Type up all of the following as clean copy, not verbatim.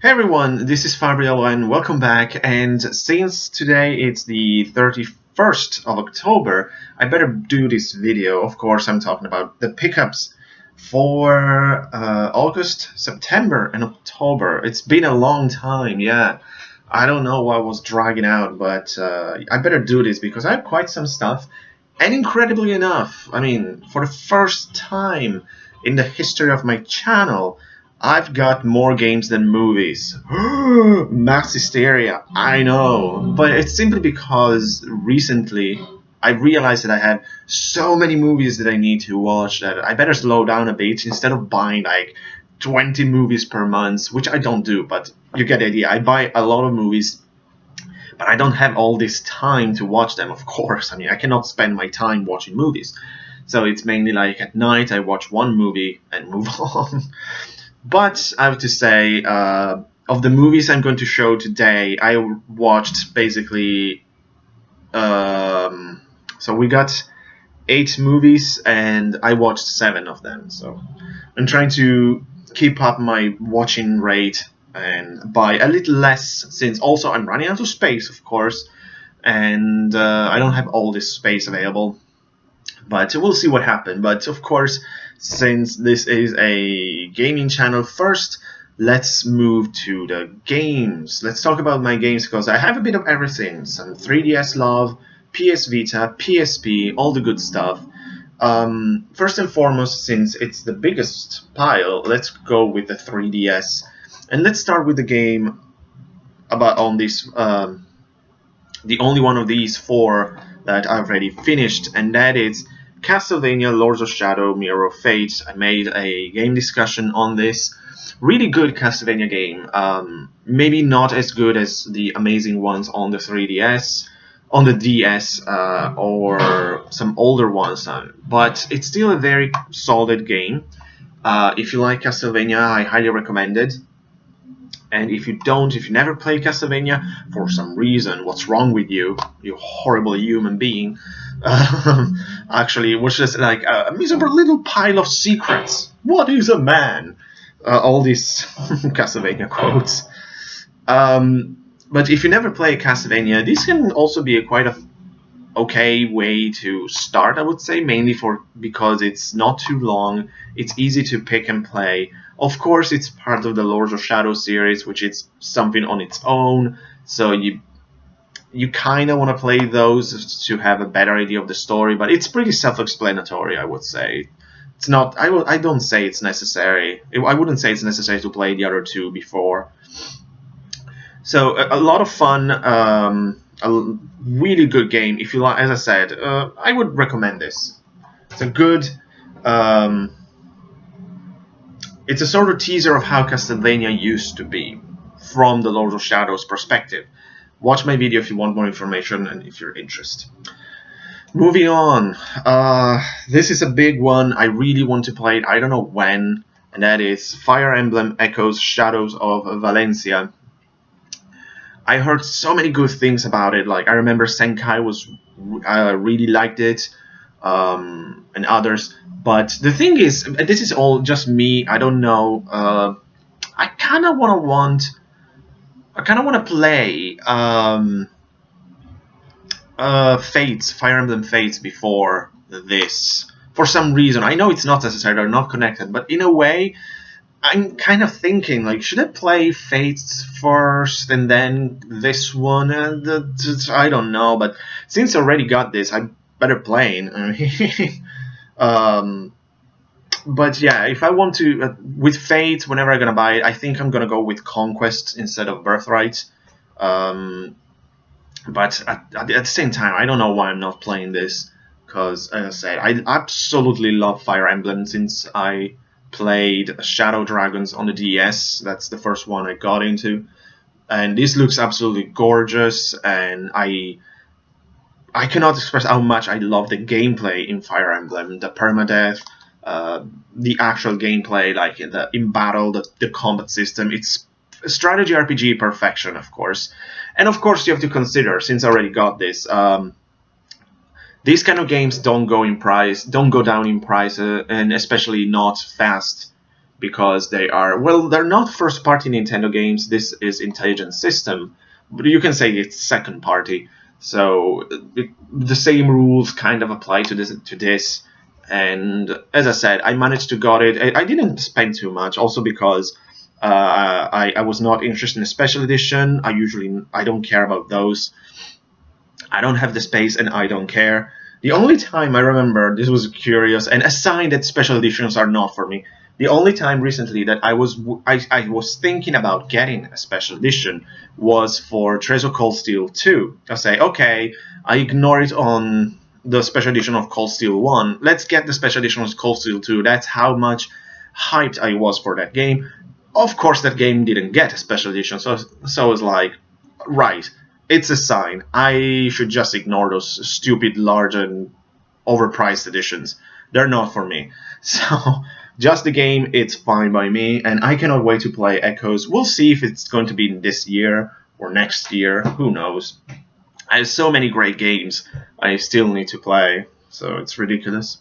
Hey everyone, this is FabryLON. Welcome back. And since today it's the 31st of October, I better do this video. Of course, I'm talking about the pickups for August, September, and October. It's been a long time, yeah. I don't know why I was dragging out, but I better do this because I have quite some stuff. And incredibly enough, I mean, for the first time in the history of my channel, I've got more games than movies. Mass hysteria, I know. But it's simply because recently I realized that I have so many movies that I need to watch that I better slow down a bit instead of buying like 20 movies per month, which I don't do, but you get the idea. I buy a lot of movies, but I don't have all this time to watch them, of course. I mean, I cannot spend my time watching movies. So it's mainly like at night I watch one movie and move on. But I have to say, of the movies I'm going to show today, I watched basically. So we got 8 movies, and I watched 7 of them. So I'm trying to keep up my watching rate and buy a little less, since also I'm running out of space, of course, and I don't have all this space available. But we'll see what happens. But of course, since this is a gaming channel, first let's move to the games. Let's talk about my games because I have a bit of everything. Some 3DS love, PS Vita, PSP, all the good stuff. First and foremost, since it's the biggest pile, let's go with the 3DS. And let's start with the game about on this, the only one of these 4 that I've already finished, and that is Castlevania Lords of Shadow Mirror of Fate. I made a game discussion on this. Really good Castlevania game. Maybe not as good as the amazing ones on the 3DS, on the DS, or some older ones, but it's still a very solid game. If you like Castlevania, I highly recommend it. And if you don't, if you never played Castlevania for some reason, what's wrong with you? You horrible human being. Actually, it was just like a miserable little pile of secrets. What is a man? All these Castlevania quotes. But if you never play Castlevania, this can also be quite a okay way to start, I would say, mainly because it's not too long, it's easy to pick and play. Of course, it's part of the Lords of Shadow series, which is something on its own, so you kind of want to play those to have a better idea of the story, but it's pretty self-explanatory, I would say. It's not. I don't say it's necessary. I wouldn't say it's necessary to play the other 2 before. So a lot of fun. A really good game. If you like, as I said, I would recommend this. It's a good. It's a sort of teaser of how Castlevania used to be from the Lords of Shadow's perspective. Watch my video if you want more information and if you're interested. Moving on, this is a big one. I really want to play it. I don't know when, and that is Fire Emblem Echoes Shadows of Valencia. I heard so many good things about it. Like I remember Senkai was really liked it, and others. But the thing is, this is all just me. I don't know. I kind of want to play Fates, Fire Emblem Fates before this. For some reason, I know it's not necessary, they're not connected, but in a way, I'm kind of thinking, like, should I play Fates first and then this one? And I don't know, but since I already got this, I better play it. But yeah, if I want to, with Fate, whenever I'm gonna buy it, I think I'm gonna go with Conquest instead of Birthright. But at the same time, I don't know why I'm not playing this, because, as I said, I absolutely love Fire Emblem since I played Shadow Dragons on the DS. That's the first one I got into, and this looks absolutely gorgeous, and I cannot express how much I love the gameplay in Fire Emblem, the permadeath, the actual gameplay, like in battle, the combat system. It's strategy RPG perfection, of course. And of course you have to consider, since I already got this, these kind of games don't go down in price, and especially not fast because they are, well, they're not first-party Nintendo games. This is Intelligent System, but you can say it's second-party. So the same rules kind of apply to this. And as I said, I managed to got it. I didn't spend too much, also because I was not interested in a special edition. I don't care about those. I don't have the space, and I don't care. The only time I remember, this was curious, and a sign that special editions are not for me. The only time recently that I was thinking about getting a special edition was for Treasure Cold Steel 2. I say, okay, I ignore it on the special edition of Cold Steel 1. Let's get the special edition of Cold Steel 2. That's how much hyped I was for that game. Of course, that game didn't get a special edition, so I was like, right, it's a sign. I should just ignore those stupid, large, and overpriced editions. They're not for me. So, just the game, it's fine by me, and I cannot wait to play Echoes. We'll see if it's going to be this year or next year. Who knows? I have so many great games I still need to play, so it's ridiculous.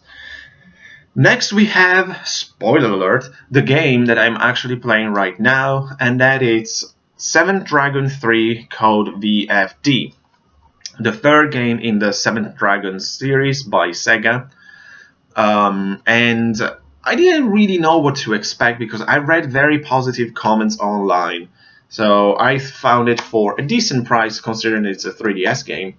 Next we have, spoiler alert, the game that I'm actually playing right now, and that is Seventh Dragon 3 Code VFD, the third game in the Seventh Dragon series by Sega. And I didn't really know what to expect because I read very positive comments online. So I found it for a decent price considering it's a 3DS game.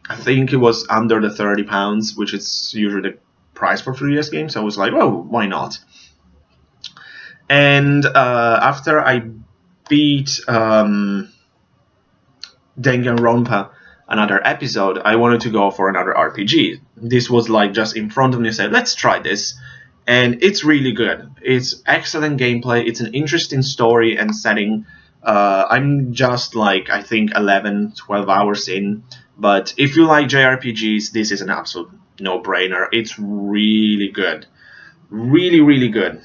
I think it was under the £30, which is usually the price for 3DS games. So I was like, well, why not? And after I beat Danganronpa another episode, I wanted to go for another RPG. This was like just in front of me. I said, let's try this. And it's really good. It's excellent gameplay. It's an interesting story and setting. I'm just like, I think 11, 12 hours in. But if you like JRPGs, this is an absolute no-brainer. It's really good. Really, really good.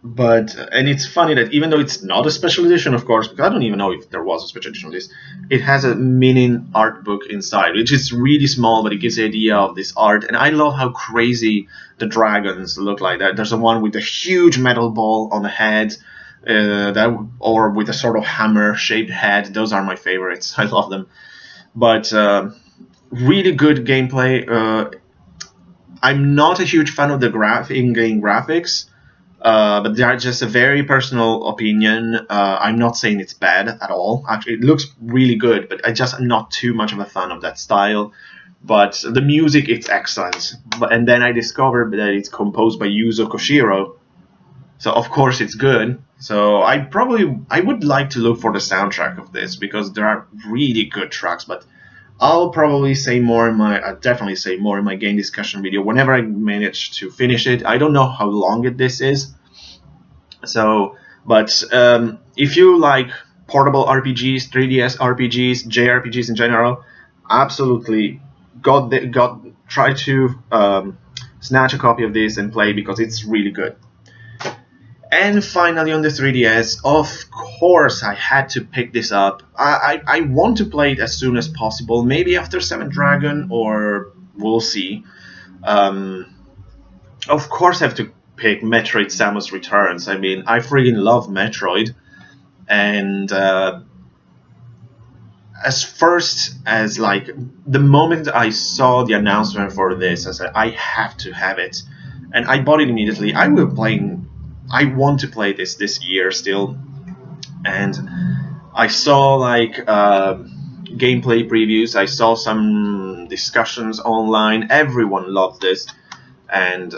And it's funny that even though it's not a special edition, of course, because I don't even know if there was a special edition of this, it has a mini art book inside, which is really small, but it gives the idea of this art. And I love how crazy the dragons look like that. There's the one with a huge metal ball on the head, or with a sort of hammer-shaped head. Those are my favorites. I love them. But really good gameplay. I'm not a huge fan of the in-game graphics. But they are just a very personal opinion. I'm not saying it's bad at all. Actually, it looks really good, but I'm not too much of a fan of that style. But the music, it's excellent. And then I discovered that it's composed by Yuzo Koshiro. So of course it's good. So I would like to look for the soundtrack of this because there are really good tracks. But I'll probably say more I'll definitely say more in my game discussion video whenever I manage to finish it. I don't know how long this is. So, but if you like portable RPGs, 3DS RPGs, JRPGs in general, absolutely try to snatch a copy of this and play because it's really good. And finally on the 3DS, of course I had to pick this up. I want to play it as soon as possible, maybe after Seventh Dragon, or we'll see. Of course I have to pick Metroid Samus Returns. I mean, I freaking love Metroid. And as like, the moment I saw the announcement for this, I said, I have to have it. And I bought it immediately. I want to play this year still, and I saw like gameplay previews. I saw some discussions online. Everyone loved this, and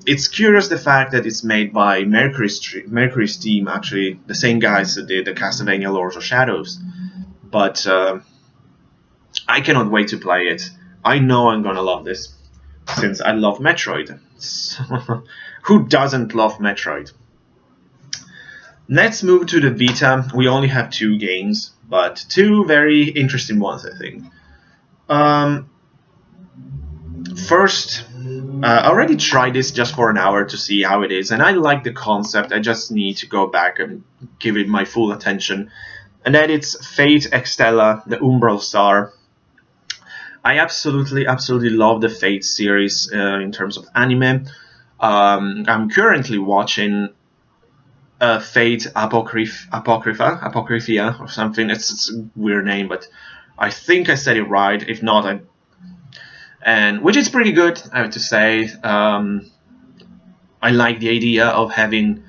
it's curious the fact that it's made by Mercury's team, actually the same guys that did the Castlevania Lords of Shadows. But I cannot wait to play it. I know I'm gonna love this since I love Metroid. Who doesn't love Metroid? Let's move to the Vita. We only have 2 games, but 2 very interesting ones, I think. First, I already tried this just for an hour to see how it is, and I like the concept. I just need to go back and give it my full attention. And that it's Fate Extella, the Umbral Star. I absolutely love the Fate series in terms of anime. I'm currently watching Fate Apocrypha or something. It's a weird name, but I think I said it right. If not, which is pretty good, I have to say. I like the idea of having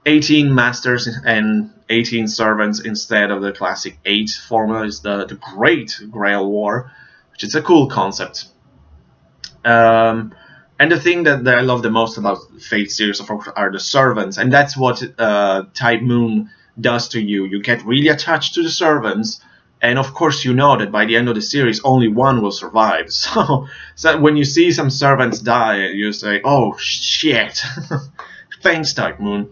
18 masters and 18 servants instead of the classic 8 formula. Is the Great Grail War, which is a cool concept. And the thing that I love the most about Fate series, of course, are the servants, and that's what Type Moon does to you. You get really attached to the servants, and of course you know that by the end of the series only one will survive. So when you see some servants die, you say, "Oh shit!" Thanks, Type Moon.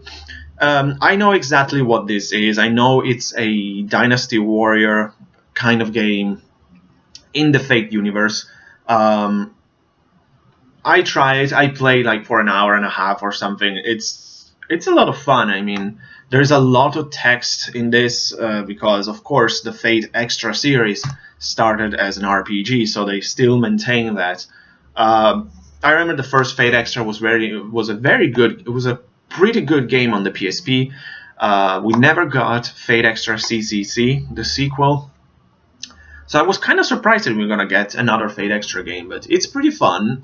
I know exactly what this is. I know it's a Dynasty Warrior kind of game in the Fate universe. I tried. I played like for an hour and a half or something. It's a lot of fun. I mean, there's a lot of text in this because, of course, the Fate Extra series started as an RPG, so they still maintain that. I remember the first Fate Extra was a pretty good game on the PSP. We never got Fate Extra CCC, the sequel. So I was kind of surprised that we were gonna get another Fate Extra game, but it's pretty fun.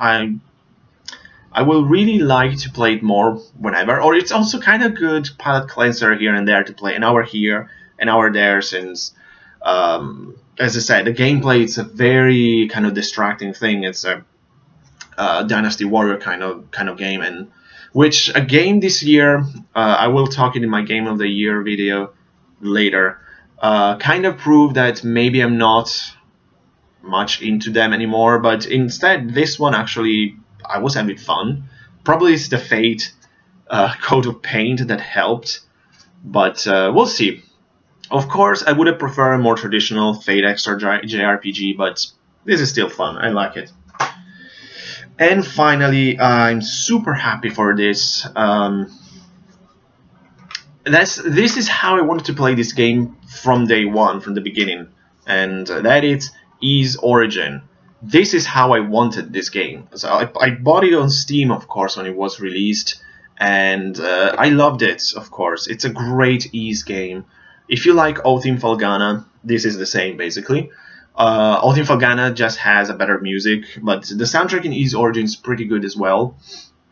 I will really like to play it more whenever, or it's also kind of good palate cleanser here and there to play an hour here, an hour there, since, as I said, the gameplay is a very kind of distracting thing. It's a Dynasty Warrior kind of game, and which a game this year, I will talk it in my Game of the Year video later, kind of proved that maybe I'm not much into them anymore, but instead this one actually I was having fun. Probably it's the Fate coat of paint that helped, but we'll see. Of course, I would have preferred a more traditional Fate Extra JRPG, but this is still fun. I like it. And finally, I'm super happy for this. This is how I wanted to play this game from day one, from the beginning, and that is Ys Origin. This is how I wanted this game. So I bought it on Steam, of course, when it was released, and I loved it, of course. It's a great Ys game. If you like Oath-in Falgana, this is the same, basically. Oath-in Falgana just has a better music, but the soundtrack in Ys Origin is pretty good as well.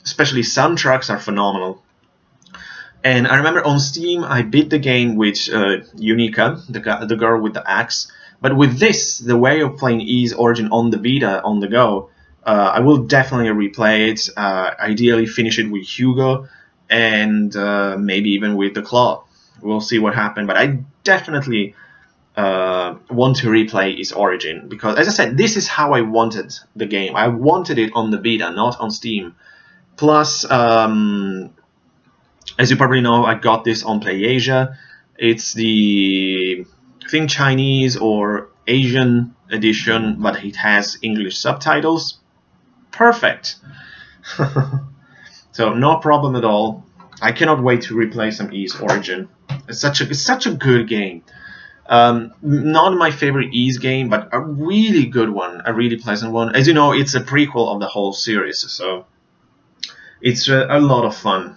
Especially soundtracks are phenomenal. And I remember on Steam, I beat the game with Unica, the girl with the axe. But with this, the way of playing Ys Origin on the Vita, on the go, I will definitely replay it. Ideally, finish it with Hugo, and maybe even with the Claw. We'll see what happens. But I definitely want to replay Ys Origin because, as I said, this is how I wanted the game. I wanted it on the Vita, not on Steam. Plus, as you probably know, I got this on PlayAsia. It's the Chinese or Asian edition, but it has English subtitles. Perfect. So no problem at all. I cannot wait to replay some Ys Origin. It's such a good game. Not my favorite Ys game, but a really good one, a really pleasant one. As you know, it's a prequel of the whole series, so it's a lot of fun.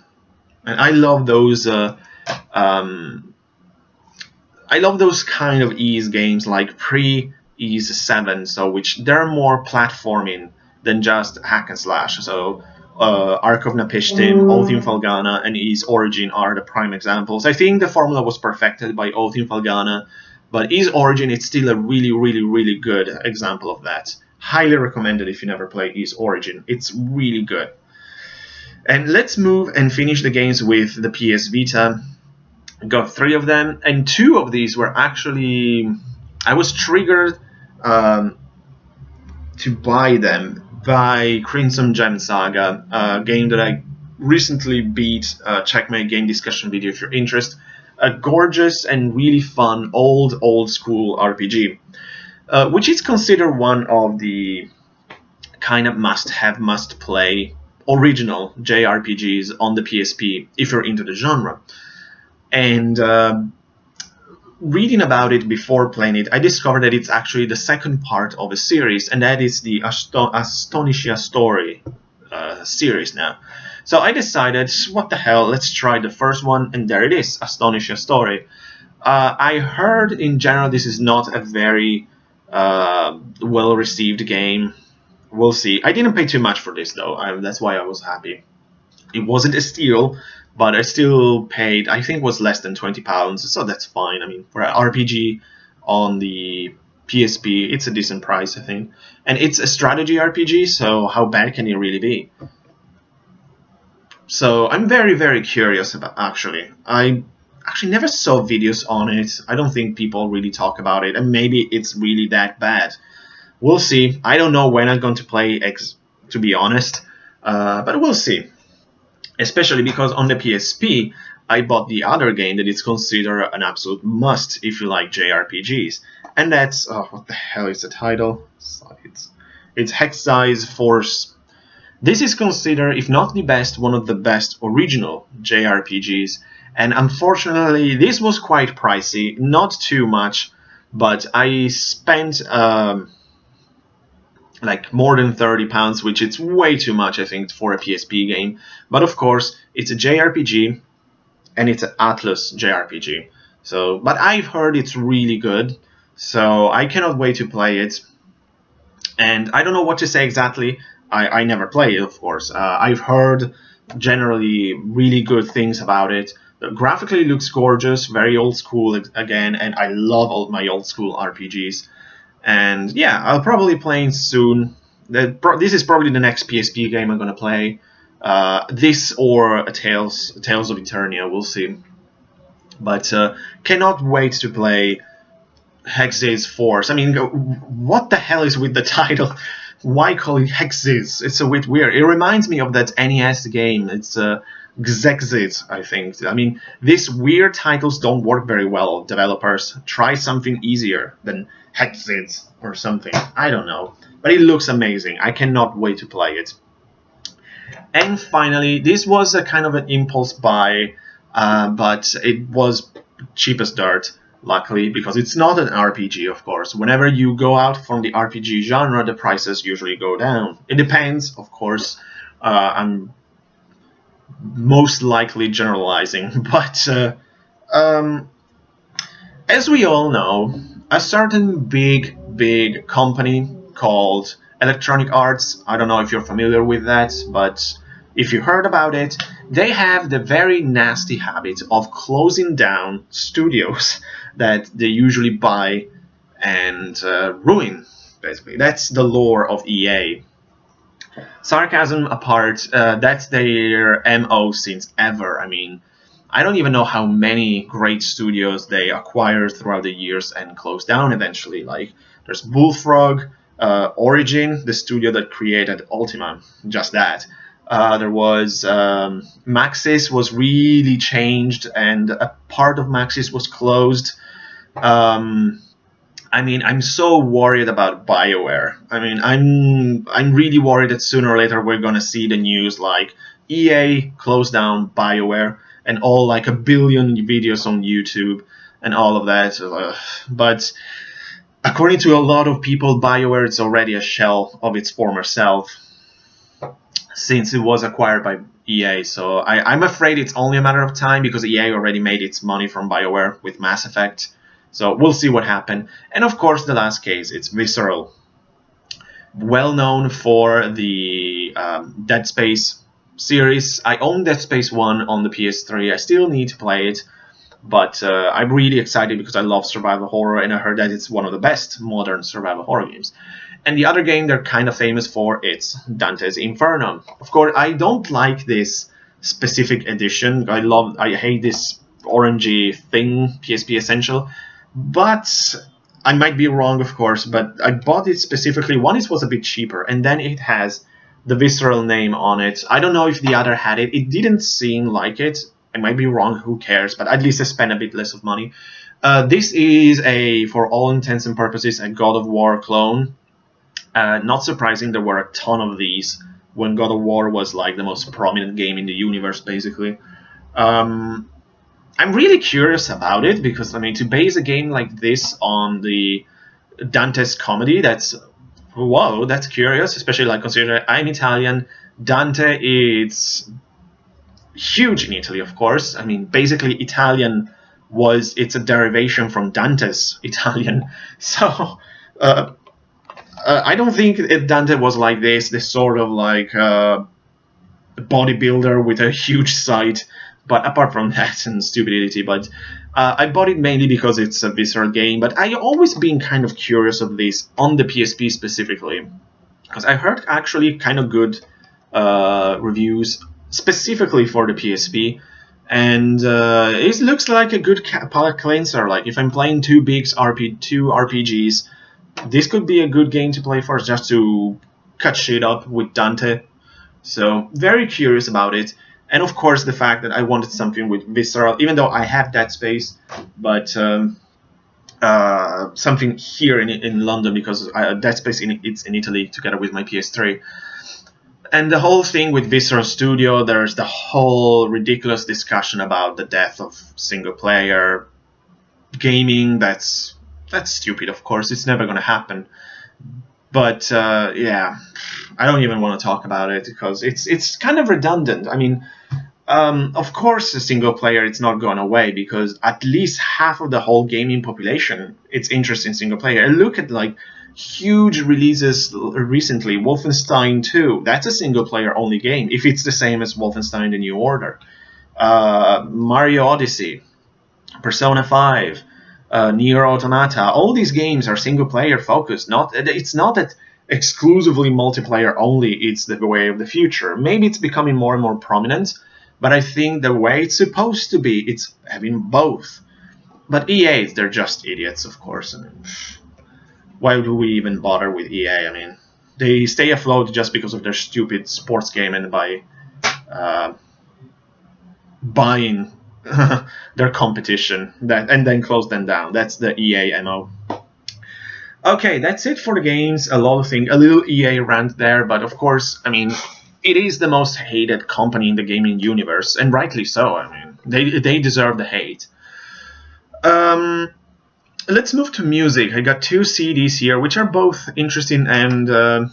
And I love those. I love those kind of Ys games like pre-Ys 7, so which they're more platforming than just hack and slash. So Ark of Napishtim, Oath-in Falgana, and Ys Origin are the prime examples. I think the formula was perfected by Oath-in Falgana, but Ys Origin is still a really good example of that. Highly recommended if you never played Ys Origin. It's really good. And let's move and finish the games with the PS Vita. Got 3 of them, and 2 of these were actually... I was triggered to buy them by Crimson Gem Saga, a game that I recently beat. Check my game discussion video if you're interested. A gorgeous and really fun old school RPG, which is considered one of the kind of must-have, must-play original JRPGs on the PSP if you're into the genre. And reading about it before playing it, I discovered that it's actually the second part of a series, and that is the Astonisha story. series now. So I decided, what the hell, let's try the first one, and there it is, Astonish Your Story. I heard in general this is not a very well received game. We'll see. I didn't pay too much for this though, that's why I was happy. It wasn't a steal, but I still paid, I think it was less than £20, so that's fine. I mean, for an RPG on the PSP, it's a decent price, I think. And it's a strategy RPG, so how bad can it really be? So I'm very, very curious about, actually. I actually never saw videos on it. I don't think people really talk about it, and maybe it's really that bad. We'll see. I don't know when I'm going to play X, to be honest, but we'll see. Especially because on the PSP, I bought the other game that is considered an absolute must if you like JRPGs, and that's what the hell is the title? It's Hexsize Force. This is considered, if not the best, one of the best original JRPGs, and unfortunately, this was quite pricey. Not too much, but I spent like more than £30, which is way too much, I think, for a PSP game. But of course, it's a JRPG, and it's an Atlus JRPG. So, but I've heard it's really good, so I cannot wait to play it. And I don't know what to say exactly. I never play it, of course. I've heard generally really good things about it. Graphically, it looks gorgeous, very old school again, and I love all my old school RPGs. And yeah, I'll probably play it soon. This is probably the next PSP game I'm gonna play. This or a Tales of Eternia, we'll see. But cannot wait to play Hexsize Force. I mean, what the hell is with the title? Why call it Hexsize? It's a bit weird. It reminds me of that NES game. It's Xexis, I think. I mean, these weird titles don't work very well. Developers, try something easier than Hexsize or something. I don't know. But it looks amazing. I cannot wait to play it. And finally, this was a kind of an impulse buy, but it was cheap as dirt, luckily, because it's not an RPG, of course. Whenever you go out from the RPG genre, the prices usually go down. It depends, of course. I'm most likely generalizing, but as we all know, a certain big company called Electronic Arts, I don't know if you're familiar with that, but if you heard about it, they have the very nasty habit of closing down studios that they usually buy and ruin, basically. That's the lore of EA. Sarcasm apart, that's their MO since ever. I mean, I don't even know how many great studios they acquired throughout the years and closed down eventually. Like, there's Bullfrog, Origin, the studio that created Ultima, just that. There was Maxis was really changed, and a part of Maxis was closed. I mean, I'm so worried about BioWare. I mean, I'm really worried that sooner or later we're gonna see the news like EA closed down BioWare and all like 1 billion videos on YouTube and all of that. But according to a lot of people, BioWare is already a shell of its former self, since it was acquired by EA. So I'm afraid it's only a matter of time, because EA already made its money from BioWare with Mass Effect. So we'll see what happens. And of course, the last case, it's Visceral. Well known for the Dead Space series. I own Dead Space 1 on the PS3. I still need to play it. But I'm really excited because I love survival horror, and I heard that it's one of the best modern survival horror games. And the other game they're kind of famous for, it's Dante's Inferno. Of course, I don't like this specific edition. I hate this orangey thing, PSP Essential. But I might be wrong, of course, but I bought it specifically. One, it was a bit cheaper, and then it has the Visceral name on it. I don't know if the other had it. It didn't seem like it. I might be wrong, who cares, but at least I spent a bit less of money. This is, for all intents and purposes, a God of War clone. Not surprising, there were a ton of these when God of War was like the most prominent game in the universe, basically. I'm really curious about it, because, I mean, to base a game like this on the Dante's comedy, that's, whoa, that's curious, especially like considering I'm Italian, Dante is huge in Italy, of course. I mean, basically Italian it's a derivation from Dante's Italian. So I don't think Dante was like this sort of like bodybuilder with a huge site. But apart from that and stupidity, but I bought it mainly because it's a visceral game. But I always been kind of curious of this on the PSP specifically, because I heard actually kind of good reviews specifically for the PSP, and it looks like a good palate cleanser. Like if I'm playing two RPGs, this could be a good game to play first, just to cut shit up with Dante. So very curious about it. And of course the fact that I wanted something with visceral, even though I have Dead Space, but something here in London, because Dead Space it's in Italy together with my PS3. And the whole thing with Visceral Studio, there's the whole ridiculous discussion about the death of single player gaming. That's stupid, of course. It's never going to happen. But yeah, I don't even want to talk about it because it's kind of redundant. I mean, of course, a single player it's not going away, because at least half of the whole gaming population it's interested in single player. And look at like huge releases recently. Wolfenstein 2, that's a single player only game, if it's the same as Wolfenstein The New Order. Mario Odyssey, Persona 5, Nier Automata, all these games are single player focused. It's not that exclusively multiplayer only it's the way of the future. Maybe it's becoming more and more prominent, but I think the way it's supposed to be, it's having both. But EA, they're just idiots, of course. I mean, why do we even bother with EA? I mean, they stay afloat just because of their stupid sports game and by buying their competition and then close them down. That's the EA MO. Okay, that's it for the games. A little EA rant there, but of course, I mean, it is the most hated company in the gaming universe, and rightly so. I mean, they deserve the hate. Let's move to music. I got two CDs here, which are both interesting and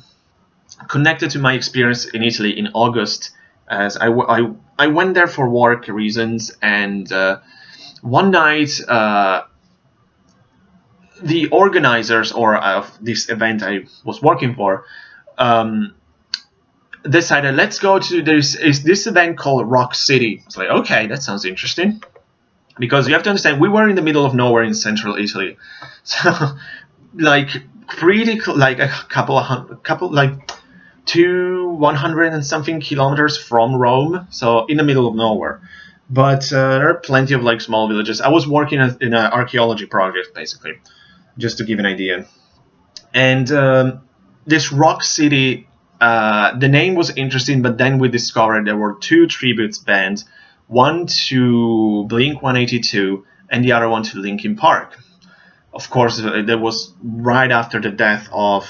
connected to my experience in Italy in August, as I went there for work reasons, and one night the organizers of this event I was working for decided, let's go to this event called Rock City. It's like, okay, that sounds interesting. Because you have to understand, we were in the middle of nowhere in central Italy, so like like a couple like 100 and something kilometers from Rome, so in the middle of nowhere. But there are plenty of like small villages. I was working in an archaeology project, basically, just to give an idea. And this Rock City, the name was interesting, but then we discovered there were two tributes bands. One to Blink-182 and the other one to Linkin Park. Of course, that was right after the death of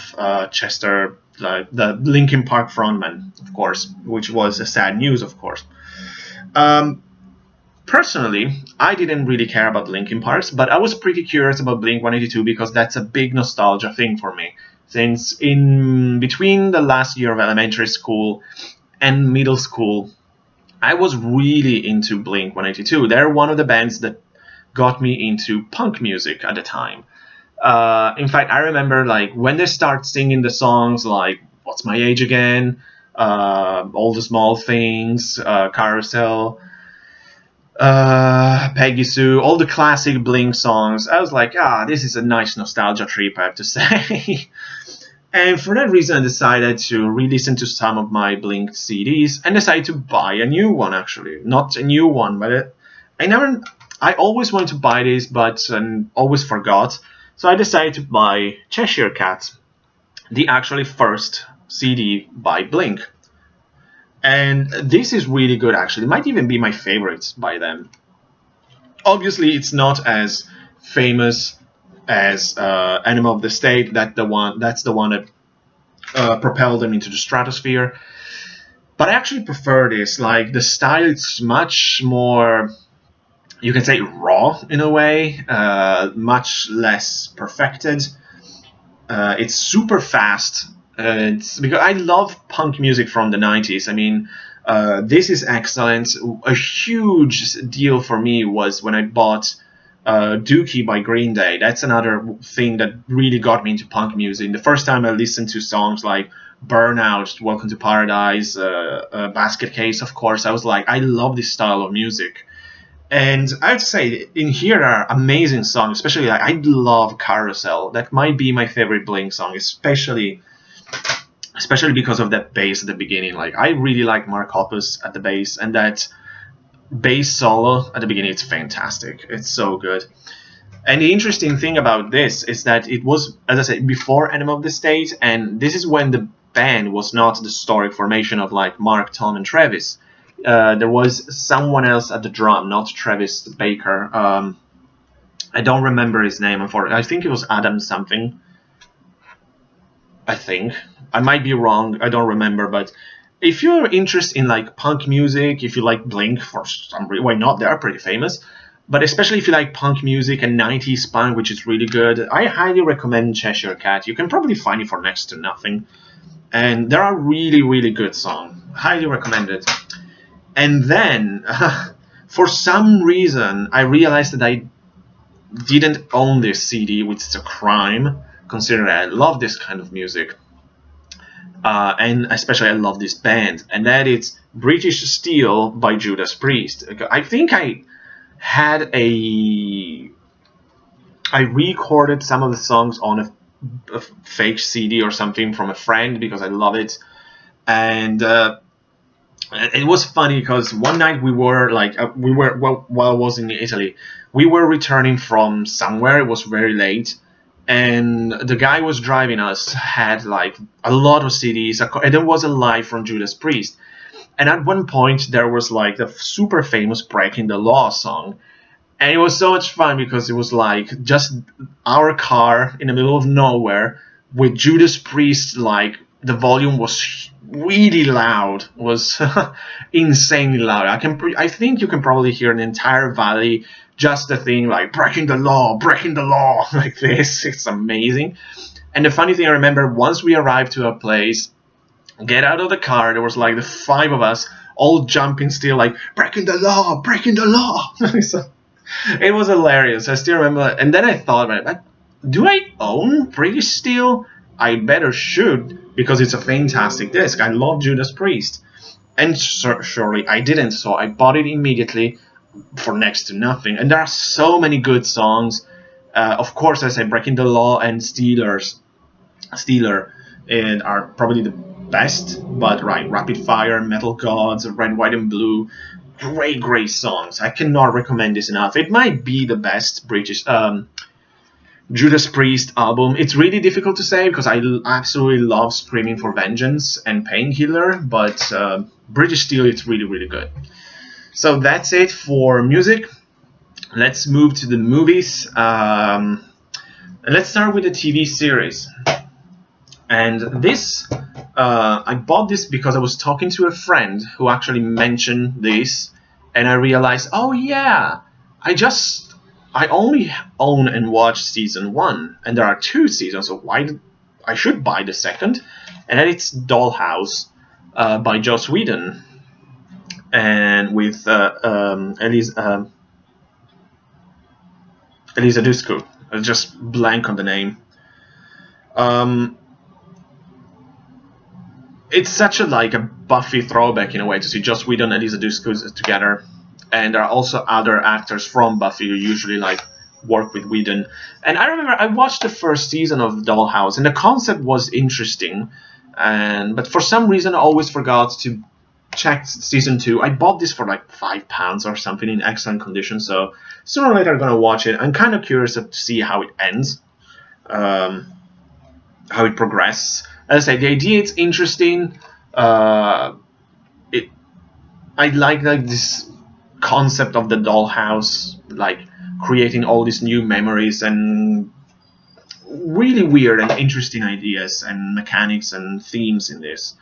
Chester, the Linkin Park frontman, of course, which was a sad news, of course. Personally, I didn't really care about Linkin Park, but I was pretty curious about Blink-182 because that's a big nostalgia thing for me. Since in between the last year of elementary school and middle school, I was really into Blink-182. They're one of the bands that got me into punk music at the time. In fact, I remember like when they start singing the songs like "What's My Age Again," "All the Small Things," "Carousel," "Peggy Sue," all the classic Blink songs. I was like, this is a nice nostalgia trip, I have to say. And for that reason, I decided to re-listen to some of my Blink CDs and decided to buy a new one, actually. Not a new one, but I always wanted to buy this, but always forgot. So I decided to buy Cheshire Cat, the actually first CD by Blink. And this is really good, actually. It might even be my favorite by them. Obviously, it's not as famous as Animal of the State. That's the one that propelled them into the stratosphere. But I actually prefer this. Like, the style is much more, you can say, raw in a way, much less perfected. It's super fast. It's because I love punk music from the 90s. I mean, this is excellent. A huge deal for me was when I bought Dookie by Green Day. That's another thing that really got me into punk music. The first time I listened to songs like Burnout, Welcome to Paradise, Basket Case, of course, I was like, I love this style of music. And I have to say, in here are amazing songs, especially like, I love Carousel. That might be my favorite Blink song, especially because of that bass at the beginning. Like, I really like Mark Hoppus at the bass, and that bass solo at the beginning, it's fantastic. It's so good. And the interesting thing about this is that it was, as I said, before Enema of the State, and this is when the band was not the historic formation of like Mark, Tom, and Travis. There was someone else at the drum, not Travis Baker. I don't remember his name, unfortunately. I think it was Adam something. I think. I might be wrong. I don't remember. But if you're interested in like punk music, if you like Blink, for some reason, why not? They are pretty famous. But especially if you like punk music and 90s punk, which is really good, I highly recommend Cheshire Cat. You can probably find it for next to nothing. And there are really, really good songs. Highly recommended. And then, for some reason, I realized that I didn't own this CD, which is a crime, considering I love this kind of music. And especially I love this band. And that is British Steel by Judas Priest. I think I recorded some of the songs on a fake CD or something from a friend because I love it. And it was funny because one night while I was in Italy, we were returning from somewhere. It was very late, and the guy was driving us had like a lot of CDs, and there was a live from Judas Priest. And at one point there was like the super famous Breaking the Law song, and it was so much fun because it was like just our car in the middle of nowhere with Judas Priest, like the volume was really loud, was insanely loud. I think you can probably hear an entire valley, just the thing like breaking the law, like this. It's amazing. And the funny thing, I remember once we arrived to a place, get out of the car, there was like the 5 of us all jumping still, like breaking the law. So, it was hilarious. I still remember. And then I thought about it, do I own British Steel? I better should, because it's a fantastic disc. I love Judas Priest. And surely I didn't, so I bought it immediately for next to nothing. And there are so many good songs. Of course, I say Breaking the Law and Steeler and are probably the best. But right, Rapid Fire, Metal Gods, Red, White, and Blue, great songs. I cannot recommend this enough. It might be the best British Judas Priest album. It's really difficult to say because I absolutely love Screaming for Vengeance and Painkiller, but British Steel, it's really, really good. So that's it for music. Let's move to the movies. And let's start with the TV series. And this, I bought this because I was talking to a friend who actually mentioned this, and I realized, oh yeah, I only own and watch season 1, and there are 2 seasons, so I should buy the second. And then it's Dollhouse by Joss Whedon, and with Elisa Dushku. I just blank on the name. It's such a Buffy throwback in a way to see Joss Whedon and Elisa Dushku together. And there are also other actors from Buffy who usually work with Whedon. And I remember I watched the first season of Dollhouse, and the concept was interesting. But for some reason I always forgot to check season 2. I bought this for like £5 or something in excellent condition. So sooner or later I'm gonna watch it. I'm kind of curious to see how it ends, how it progresses. As I say, the idea it's interesting. I like this concept of the dollhouse, creating all these new memories and really weird and interesting ideas and mechanics and themes in this.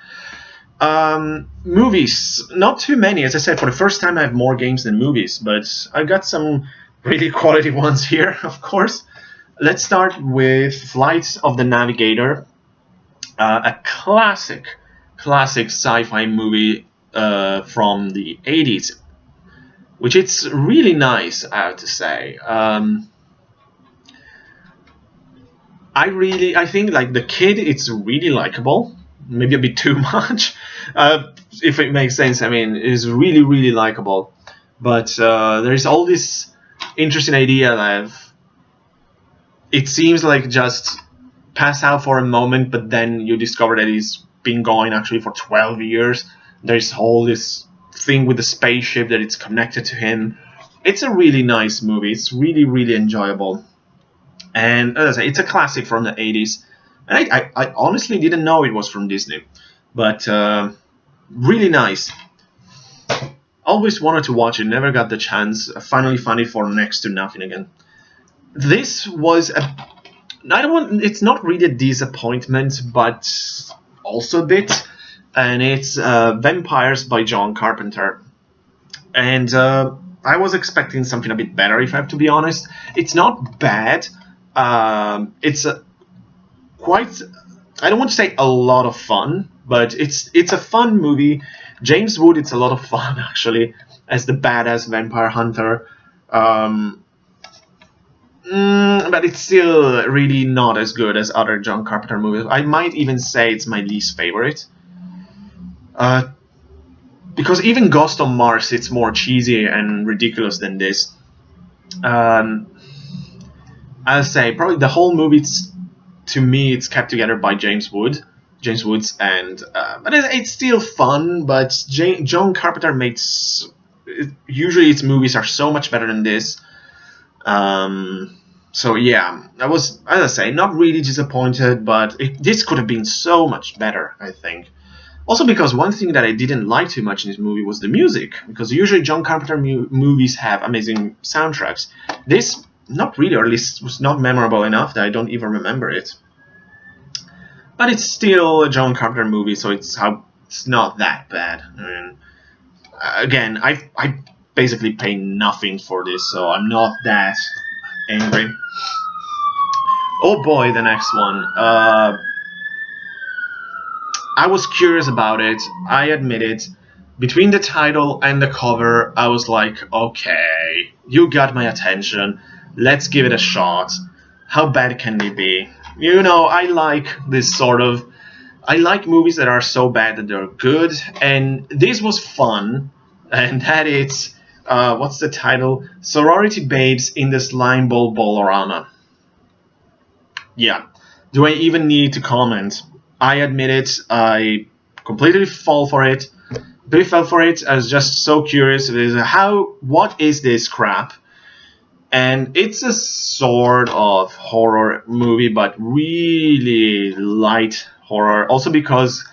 Movies, not too many. As I said, for the first time I have more games than movies, but I got some really quality ones here, of course. Let's start with Flight of the Navigator. a classic sci-fi movie from the 80s, which it's really nice, I have to say. I think like the kid, it's really likable, maybe a bit too much, if it makes sense. I mean, it's really likable, but there's all this interesting idea that it seems like just pass out for a moment, but then you discover that he's been going actually for 12 years. There's all this thing with the spaceship that it's connected to him. It's a really nice movie. It's really enjoyable. And as I say, it's a classic from the 80s. And I honestly didn't know it was from Disney. But really nice. Always wanted to watch it, never got the chance. I finally found it for next to nothing again. This was it's not really a disappointment, but also a bit. And it's Vampires by John Carpenter. And I was expecting something a bit better, if I have to be honest. It's not bad. It's quite, I don't want to say a lot of fun, but it's a fun movie. James Wood, it's a lot of fun actually, as the badass vampire hunter. But it's still really not as good as other John Carpenter movies. I might even say it's my least favorite. Because even Ghost on Mars, it's more cheesy and ridiculous than this. I'll say probably the whole movie, to me, it's kept together by James Woods, and but it's still fun. But John Carpenter makes usually its movies are so much better than this. So yeah, I was, as I say, not really disappointed, but this could have been so much better, I think. Also because one thing that I didn't like too much in this movie was the music, because usually John Carpenter movies have amazing soundtracks. This, not really, or at least was not memorable enough that I don't even remember it. But it's still a John Carpenter movie, so it's not that bad. I mean, again, I basically pay nothing for this, so I'm not that angry. Oh boy, the next one. I was curious about it, I admit it. Between the title and the cover, I was like, okay, you got my attention, let's give it a shot. How bad can it be? You know, I like this sort of... I like movies that are so bad that they're good, and this was fun, and that it's... what's the title? Sorority Babes in the Slime Ball Ballorama. Yeah. Do I even need to comment? I admit it, I completely fell for it. I was just so curious. What is this crap? And it's a sort of horror movie, but really light horror. Also because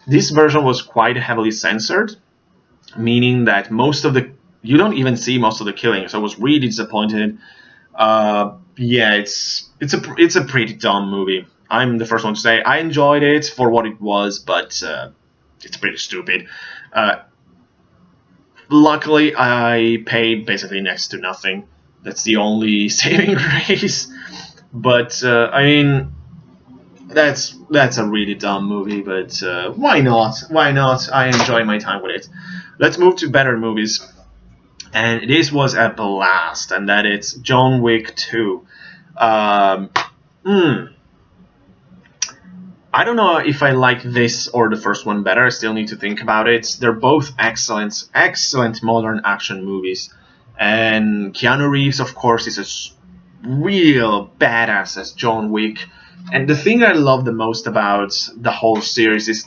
this version was quite heavily censored, meaning that you don't even see most of the killing. So I was really disappointed. Yeah, it's a pretty dumb movie. I'm the first one to say I enjoyed it for what it was, but it's pretty stupid. Luckily, I paid basically next to nothing. That's the only saving grace. But I mean, that's a really dumb movie. But why not? Why not? I enjoy my time with it. Let's move to better movies. And this was a blast, and that it's John Wick 2. I don't know if I like this or the first one better. I still need to think about it. They're both excellent modern action movies. And Keanu Reeves, of course, is a real badass as John Wick. And the thing I love the most about the whole series is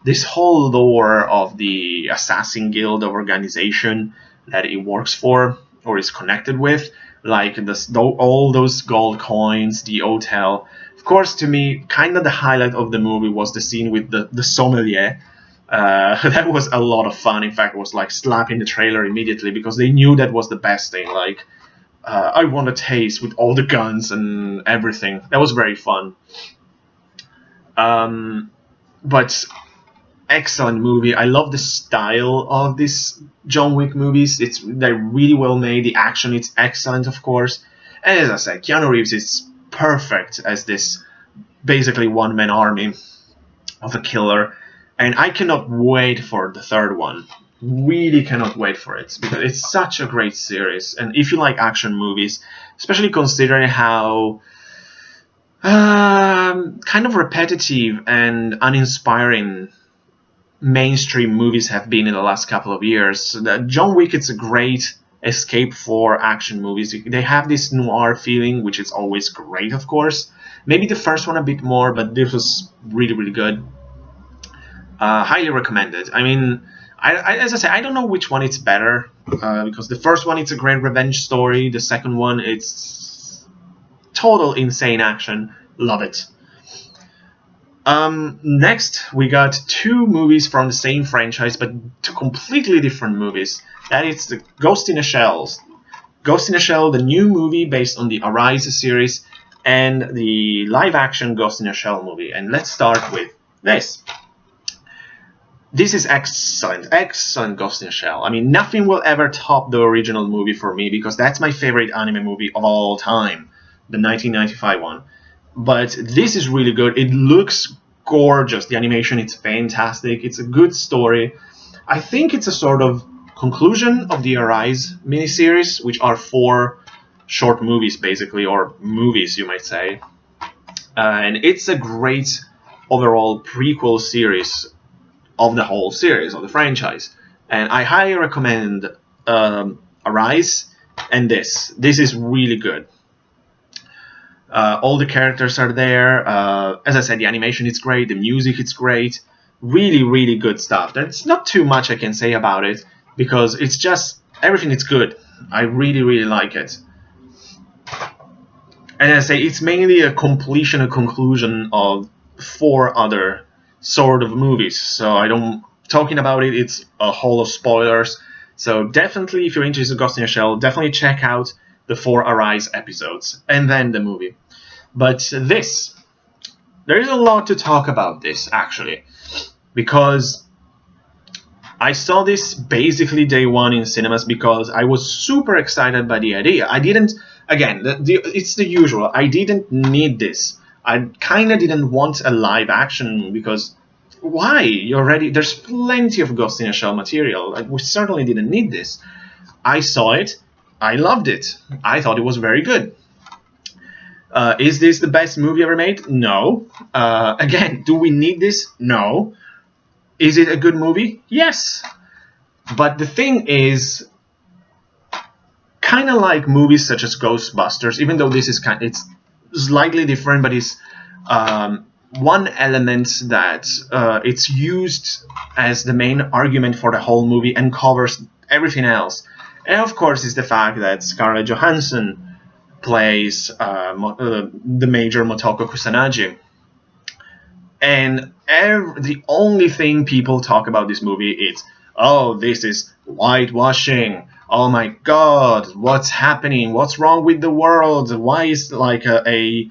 this whole lore of the Assassin Guild organization that it works for or is connected with. Like all those gold coins, the hotel. Of course, to me, kind of the highlight of the movie was the scene with the sommelier. That was a lot of fun. In fact, it was like slapping the trailer immediately because they knew that was the best thing. Like, I want a taste with all the guns and everything. That was very fun. But excellent movie. I love the style of these John Wick movies. They're really well made. The action is excellent, of course. And as I said, Keanu Reeves is perfect as this basically one-man army. of a killer, and I cannot wait for the third one. Really cannot wait for it because it's such a great series. And if you like action movies, especially considering how kind of repetitive and uninspiring mainstream movies have been in the last couple of years, John Wick is a great escape for action movies. They have this noir feeling, which is always great, of course. Maybe the first one a bit more, but this was really, really good. Highly recommended. I mean, as I say, I don't know which one it's better, because the first one, it's a great revenge story. The second one, it's total insane action. Love it. Next, we got two movies from the same franchise, but two completely different movies. That is the Ghost in the Shell. Ghost in the Shell, the new movie based on the Arise series, and the live-action Ghost in the Shell movie. And let's start with this. This is excellent, excellent Ghost in the Shell. I mean, nothing will ever top the original movie for me, because that's my favorite anime movie of all time, the 1995 one. But this is really good. It looks gorgeous. The animation, it's fantastic. It's a good story. I think it's a sort of conclusion of the Arise miniseries, which are 4 short movies, basically, or movies, you might say. And it's a great overall prequel series of the whole series, of the franchise. And I highly recommend Arise and this. This is really good. All the characters are there. As I said, the animation is great. The music is great. Really, really good stuff. There's not too much I can say about it, because it's just, everything is good. I really, really like it. And as I say, it's mainly a completion, a conclusion of 4 other sort of movies. So I don't, talking about it, it's a whole of spoilers. So definitely, if you're interested in Ghost in the Shell, definitely check out the 4 Arise episodes, and then the movie. But this, there is a lot to talk about this, actually, because I saw this basically day one in cinemas because I was super excited by the idea. I didn't, again, it's the usual, I didn't need this. I kind of didn't want a live action, because why? You already, there's plenty of Ghost in the Shell material. We certainly didn't need this. I saw it. I loved it. I thought it was very good. Is this the best movie ever made? No. Again, do we need this? No. Is it a good movie? Yes. But the thing is, kind of like movies such as Ghostbusters, even though this is it's slightly different, but it's one element that it's used as the main argument for the whole movie and covers everything else. And of course, is the fact that Scarlett Johansson plays the major Motoko Kusanagi. And the only thing people talk about this movie is, oh, this is whitewashing. Oh my God, what's happening? What's wrong with the world? Why is like a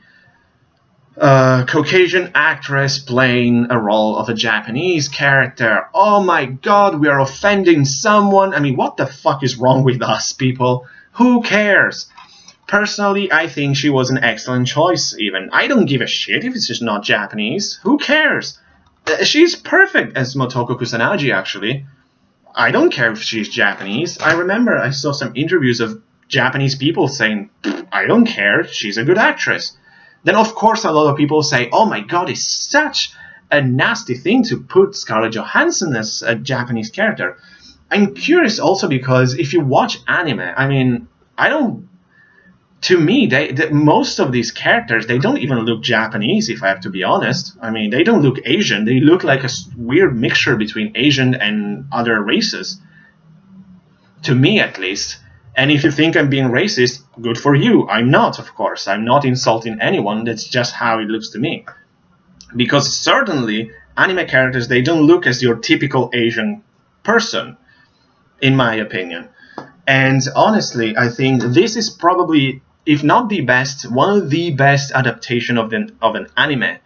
Caucasian actress playing a role of a Japanese character? Oh my God, we are offending someone. I mean, what the fuck is wrong with us, people? Who cares? Personally, I think she was an excellent choice, even. I don't give a shit if it's just not Japanese. Who cares? She's perfect as Motoko Kusanagi, actually. I don't care if she's Japanese. I remember I saw some interviews of Japanese people saying, I don't care, she's a good actress. Then, of course, a lot of people say, oh my God, it's such a nasty thing to put Scarlett Johansson as a Japanese character. I'm curious also because if you watch anime, I mean, to me, most of these characters, they don't even look Japanese, if I have to be honest. I mean, they don't look Asian. They look like a weird mixture between Asian and other races. To me, at least. And if you think I'm being racist, good for you. I'm not, of course. I'm not insulting anyone. That's just how it looks to me. Because certainly, anime characters, they don't look as your typical Asian person, in my opinion. And honestly, I think this is probably, if not the best, one of the best adaptation of an anime.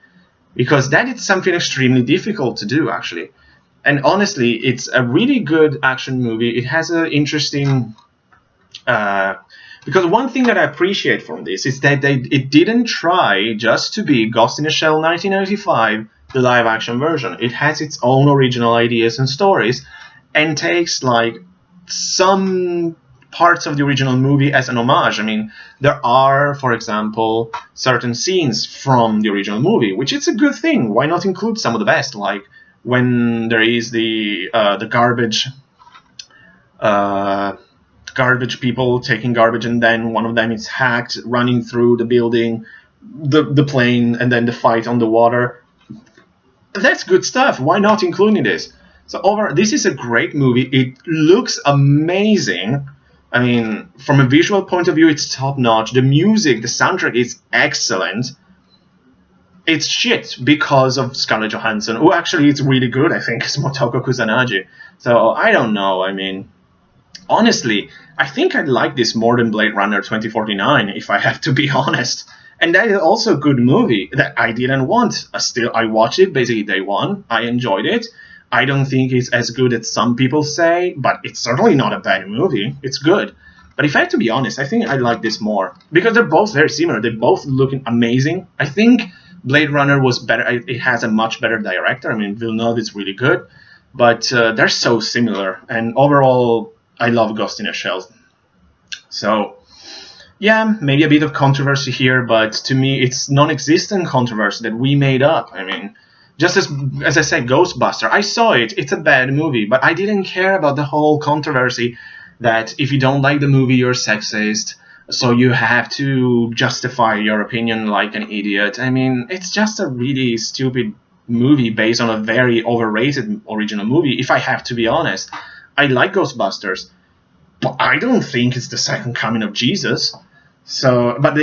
Because that is something extremely difficult to do, actually. And honestly, it's a really good action movie. It has an interesting... because one thing that I appreciate from this is that it didn't try just to be Ghost in the Shell 1995 the live action version. It has its own original ideas and stories, and takes like some parts of the original movie as an homage. I mean, there are, for example, certain scenes from the original movie, which is a good thing. Why not include some of the best, like when there is the garbage people taking garbage, and then one of them is hacked running through the building, the plane, and then the fight on the water. That's good stuff. Why not including this? So this is a great movie. It looks amazing. I mean, from a visual point of view, it's top notch. The music, the soundtrack is excellent. It's shit because of Scarlett Johansson, who actually is really good, I think, as Motoko Kusanagi. So I don't know. I mean, honestly, I think I'd like this more than Blade Runner 2049, if I have to be honest. And that is also a good movie that I didn't want. I watched it basically day one. I enjoyed it. I don't think it's as good as some people say, but it's certainly not a bad movie. It's good. But if I have to be honest, I think I like this more. Because they're both very similar. They both look amazing. I think Blade Runner was better. It has a much better director. I mean, Villeneuve is really good. But they're so similar. And overall, I love Ghost in a Shell. So, yeah, maybe a bit of controversy here, but to me, it's non-existent controversy that we made up. I mean, just as I said, Ghostbuster, I saw it. It's a bad movie, but I didn't care about the whole controversy that if you don't like the movie, you're sexist, so you have to justify your opinion like an idiot. I mean, it's just a really stupid movie based on a very overrated original movie, if I have to be honest. I like Ghostbusters, but I don't think it's the second coming of Jesus. So, but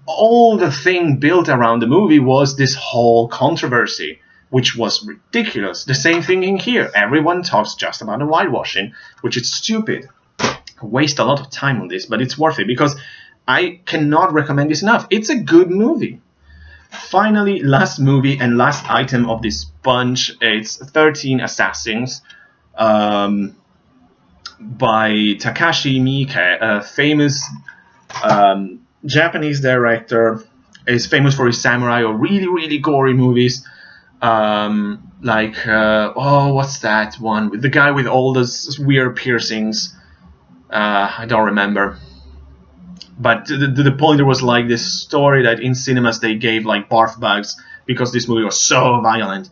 all the thing built around the movie was this whole controversy, which was ridiculous. The same thing in here. Everyone talks just about the whitewashing, which is stupid. I waste a lot of time on this, but it's worth it because I cannot recommend this enough. It's a good movie. Finally, last movie and last item of this bunch, it's 13 Assassins by Takashi Miike, a famous Japanese director. Is famous for his samurai or really, really gory movies. What's that one? With the guy with all those weird piercings. I don't remember. But the point, there was like this story that in cinemas they gave like barf bags because this movie was so violent.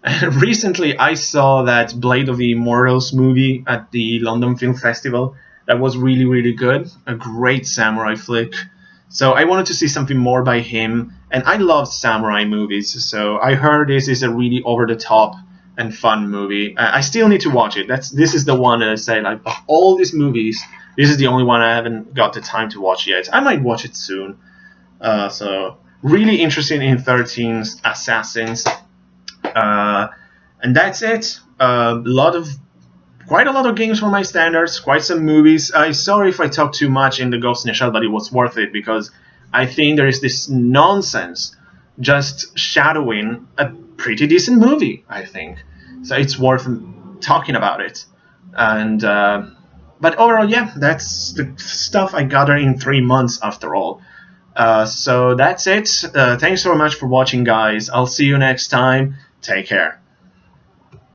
And recently I saw that Blade of the Immortals movie at the London Film Festival. That was really, really good. A great samurai flick. So I wanted to see something more by him. And I love samurai movies. So I heard this is a really over-the-top and fun movie. I still need to watch it. This is the one that I say, like, of all these movies, this is the only one I haven't got the time to watch yet. I might watch it soon. So really interested in 13 Assassins. And that's it. Quite a lot of games for my standards, quite some movies. I'm sorry if I talk too much in the Ghost in a Shell, but it was worth it because I think there is this nonsense just shadowing a pretty decent movie, I think. So it's worth talking about it. And but overall, yeah, that's the stuff I gathered in 3 months after all. So that's it. Thanks so much for watching, guys. I'll see you next time. Take care.